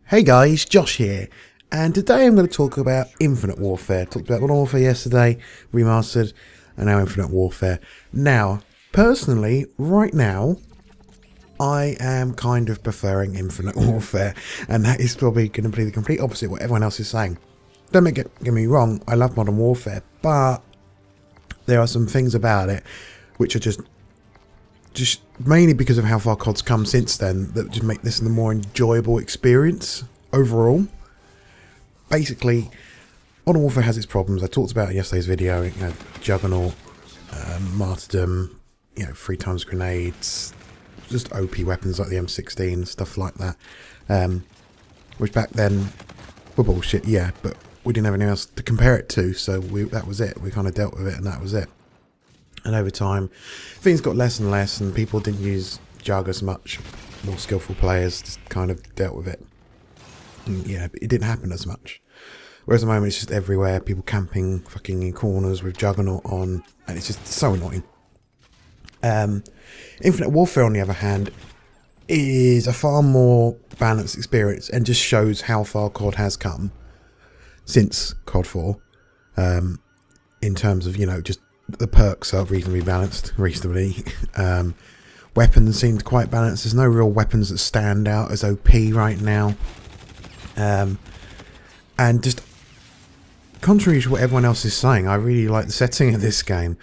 Hey guys, Josh here, and today I'm going to talk about Infinite Warfare. Talked about Modern Warfare yesterday, remastered, and now Infinite Warfare. Now, personally, right now, I am kind of preferring Infinite Warfare, and that is probably going to be the complete opposite of what everyone else is saying. Don't get me wrong, I love Modern Warfare, but there are some things about it which are just mainly because of how far COD's come since then, that just make this a more enjoyable experience overall. Basically, Modern Warfare has its problems. I talked about it in yesterday's video. You know, Juggernaut, Martyrdom, 3 times grenades, just OP weapons like the M16, stuff like that. Which back then were bullshit, yeah, but we didn't have anything else to compare it to, so that was it. We kind of dealt with it, and that was it. And over time, things got less and less, and people didn't use Jug as much. More skillful players just kind of dealt with it. And, it didn't happen as much. Whereas at the moment, it's just everywhere. People camping fucking in corners with Juggernaut on, and it's just so annoying. Infinite Warfare, on the other hand, is a far more balanced experience, and just shows how far COD has come since COD 4. In terms of, just the perks are reasonably balanced recently. Weapons seemed quite balanced. There's no real weapons that stand out as OP right now. And just contrary to what everyone else is saying, I really like the setting of this game.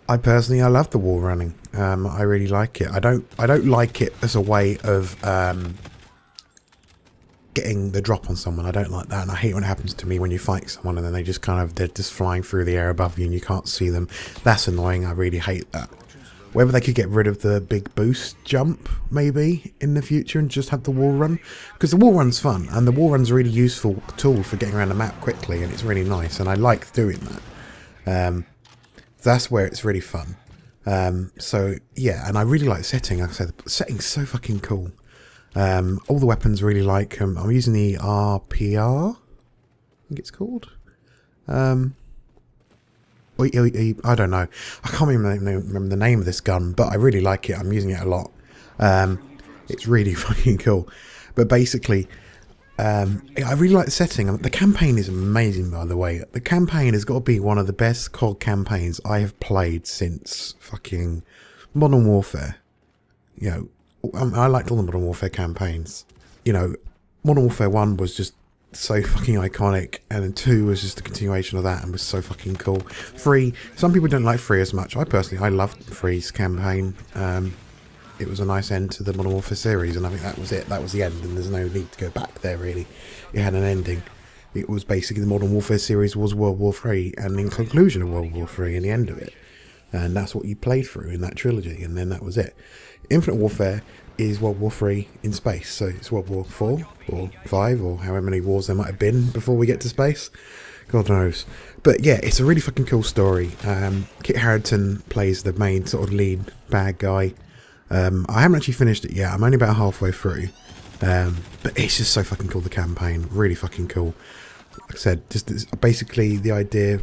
I love the wall running. I really like it. I don't like it as a way of getting the drop on someone. I don't like that, and I hate when it happens to me when you fight someone and then they're just flying through the air above you and you can't see them. That's annoying. I really hate that. Whether they could get rid of the big boost jump maybe in the future and just have the wall run, because the wall run's fun, and the wall run's a really useful tool for getting around the map quickly, and it's really nice, and I like doing that. That's where it's really fun. So yeah, and I really like the setting. Like I said, the setting's so fucking cool. All the weapons really like them. I'm using the RPR, I think it's called. I don't know. I can't remember the name of this gun, but I really like it. I'm using it a lot. It's really fucking cool. But basically, I really like the setting. The campaign is amazing, by the way. The campaign has got to be one of the best COD campaigns I have played since fucking Modern Warfare. I liked all the Modern Warfare campaigns. Modern Warfare 1 was just so fucking iconic, and then 2 was just a continuation of that and was so fucking cool. 3, some people don't like 3 as much. I loved 3's campaign. It was a nice end to the Modern Warfare series, and I think that was it. That was the end, and there's no need to go back there, really. It had an ending. It was basically the Modern Warfare series was World War 3, and in conclusion of World War 3, and the end of it. And that's what you played through in that trilogy, and then that was it. Infinite Warfare is World War 3 in space, so it's World War 4 or 5 or however many wars there might have been before we get to space. God knows. But yeah, it's a really fucking cool story. Kit Harington plays the main sort of lead bad guy. I haven't actually finished it yet. I'm only about halfway through. But it's just so fucking cool, the campaign. Really fucking cool. Like I said, just basically the idea,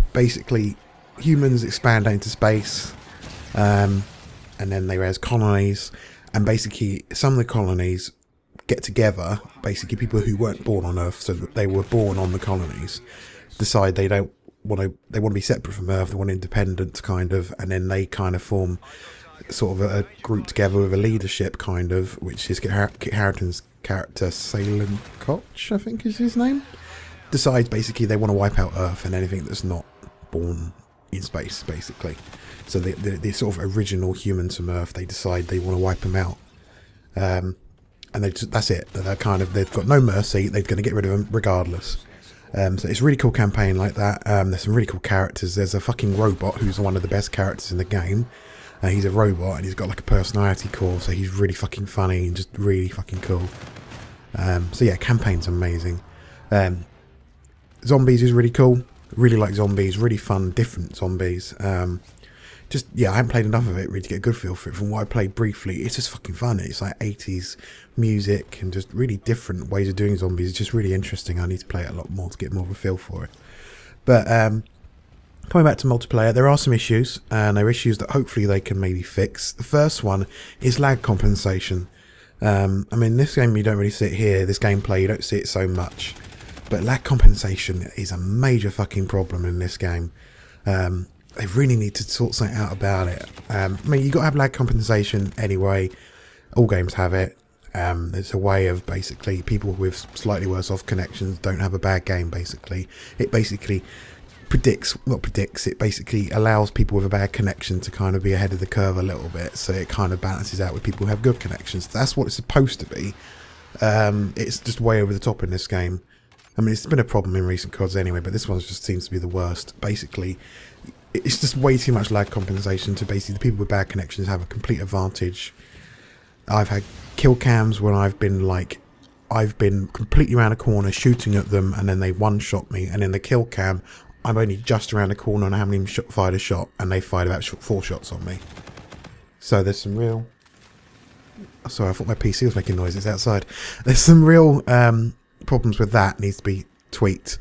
humans expand out into space, and then they raise colonies, and basically some of the colonies get together, basically people who weren't born on Earth, so that they were born on the colonies, decide they want to be separate from Earth, they want independence kind of, and then they kind of form sort of a group together with a leadership kind of, which is Kit Harington's character, Salem Koch, I think is his name, decides basically they want to wipe out Earth and anything that's not born in space, basically. So the sort of original humans from Earth, they decide they want to wipe them out, and that's it. They've got no mercy. They're going to get rid of them regardless. So it's a really cool campaign like that. There's some really cool characters. There's a fucking robot who's one of the best characters in the game. He's a robot and he's got like a personality core, so he's really fucking funny and just really fucking cool. So yeah, campaign's amazing. Zombies is really cool. Really like zombies. Really fun, different zombies. I haven't played enough of it really to get a good feel for it. From what I played briefly, it's just fucking fun. It's like 80s music and just really different ways of doing zombies. It's just really interesting. I need to play it a lot more to get more of a feel for it. But coming back to multiplayer, there are some issues, and there are issues that hopefully they can maybe fix. The first one is lag compensation. I mean, this game you don't really see it here. This gameplay you don't see it so much, but lag compensation is a major fucking problem in this game. They really need to sort something out about it. I mean, you got to have lag compensation anyway. All games have it. It's a way of basically people with slightly worse off connections don't have a bad game. Basically, it basically it basically allows people with a bad connection to kind of be ahead of the curve a little bit, so it kind of balances out with people who have good connections. That's what it's supposed to be. It's just way over the top in this game. I mean, it's been a problem in recent CODs anyway, but this one just seems to be the worst. Basically, it's just way too much lag compensation to basically the people with bad connections have a complete advantage. I've had kill cams when I've been completely around a corner shooting at them, and then they one-shot me, and in the kill cam I'm only just around the corner and I haven't even fired a shot, and they fired about 4 shots on me. So there's some real... Sorry, I thought my PC was making noises outside. There's some real problems with that, needs to be tweaked.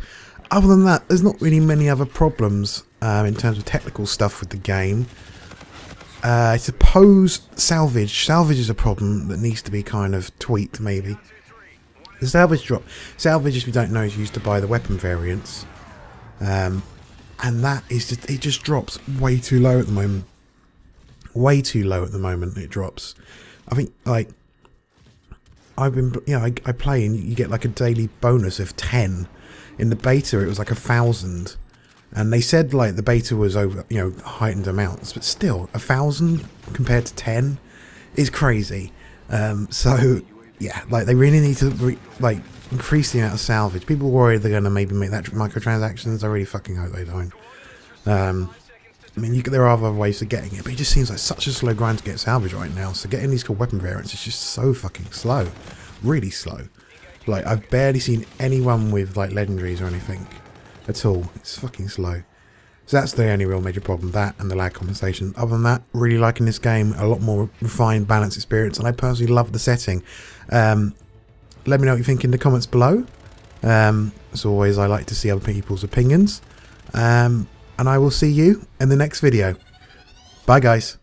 Other than that, there's not really many other problems in terms of technical stuff with the game. I suppose salvage is a problem that needs to be kind of tweaked, maybe. The salvage drop. Salvage, if you don't know, is used to buy the weapon variants. And that is just, it just drops way too low at the moment. Way too low at the moment it drops. I think, like, I've been, you know, I play and you get like a daily bonus of 10. In the beta it was like 1,000. And they said like the beta was over, you know, heightened amounts, but still 1,000 compared to 10 is crazy. So yeah, like they really need to increase the amount of salvage. People worry they're going to maybe make that microtransactions. I really fucking hope they don't. I mean, there are other ways of getting it, but it just seems like such a slow grind to get salvage right now. So getting these cool weapon variants is just so fucking slow, really slow. Like I've barely seen anyone with like legendaries or anything at all. It's fucking slow. So that's the only real major problem, that and the lag compensation. Other than that, really liking this game, a lot more refined, balanced experience, and I personally love the setting. Let me know what you think in the comments below. As always, I like to see other people's opinions. And I will see you in the next video. Bye guys.